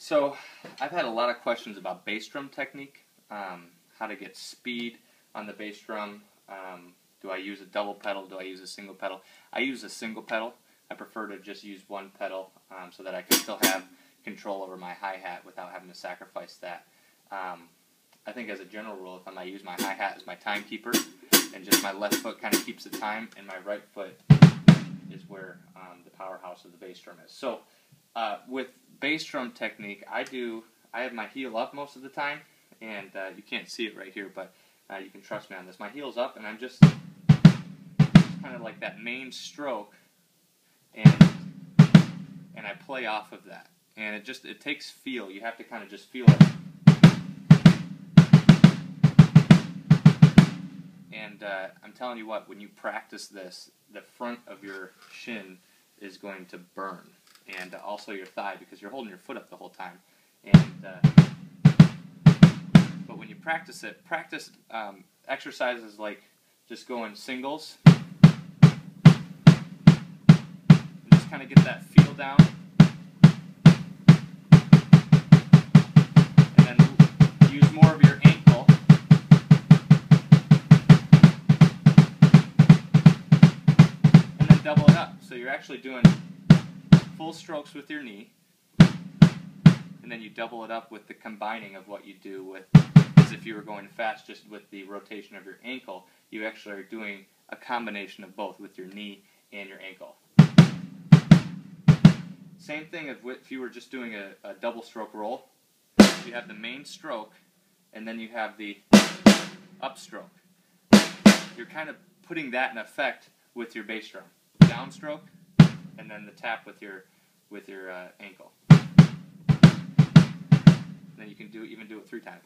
So I've had a lot of questions about bass drum technique, how to get speed on the bass drum. Do I use a double pedal? Do I use a single pedal? I use a single pedal. I prefer to just use one pedal so that I can still have control over my hi-hat without having to sacrifice that. I think as a general rule, if I use my hi-hat as my timekeeper, and just my left foot kind of keeps the time, and my right foot is where the powerhouse of the bass drum is. So with bass drum technique, I have my heel up most of the time, and you can't see it right here, but you can trust me on this. My heel's up, and I'm just kind of like that main stroke, and I play off of that. And it takes feel. You have to kind of just feel it. And I'm telling you what, when you practice this, the front of your shin is going to burn, and also your thigh, because you're holding your foot up the whole time. And but when you practice it, exercises like just going singles, and just kind of get that feel down, and then use more of your ankle. Double it up. So you're actually doing full strokes with your knee, and then you double it up with the combining of what you do with, as if you were going fast just with the rotation of your ankle. You actually are doing a combination of both with your knee and your ankle. Same thing if you were just doing a double stroke roll. You have the main stroke, and then you have the upstroke. You're kind of putting that in effect with your bass drum. Downstroke, and then the tap with your ankle. Then you can even do it 3 times.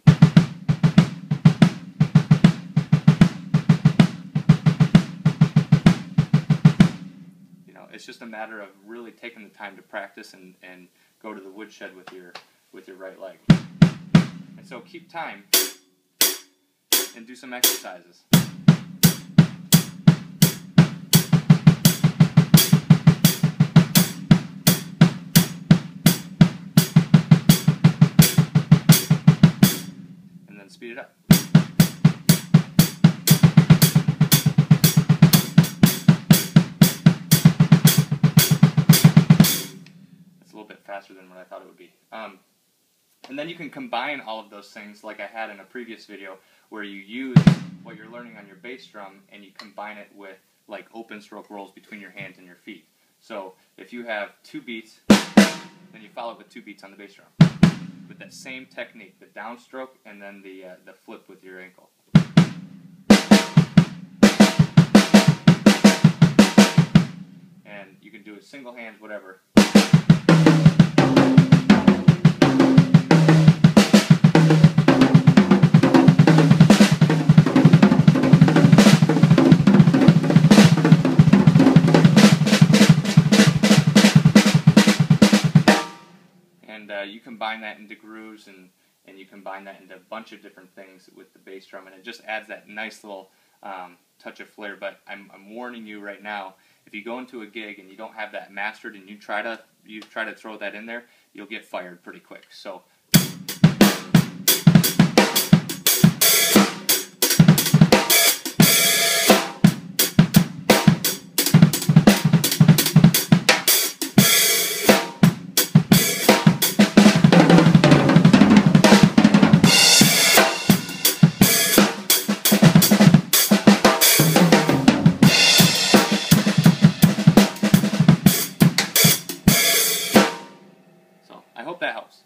You know, it's just a matter of really taking the time to practice and go to the woodshed with your right leg. And so keep time and do some exercises. Speed it up. It's a little bit faster than what I thought it would be. And then you can combine all of those things like I had in a previous video, where you use what you're learning on your bass drum and you combine it with like open stroke rolls between your hands and your feet. So if you have 2 beats, then you follow it with 2 beats on the bass drum, with that same technique, the downstroke and then the flip with your ankle. And you can do it single hands, whatever. And you combine that into grooves, and you combine that into a bunch of different things with the bass drum, and it just adds that nice little touch of flair. But I'm warning you right now, if you go into a gig and you don't have that mastered and you try to throw that in there, you'll get fired pretty quick. So I hope that helps.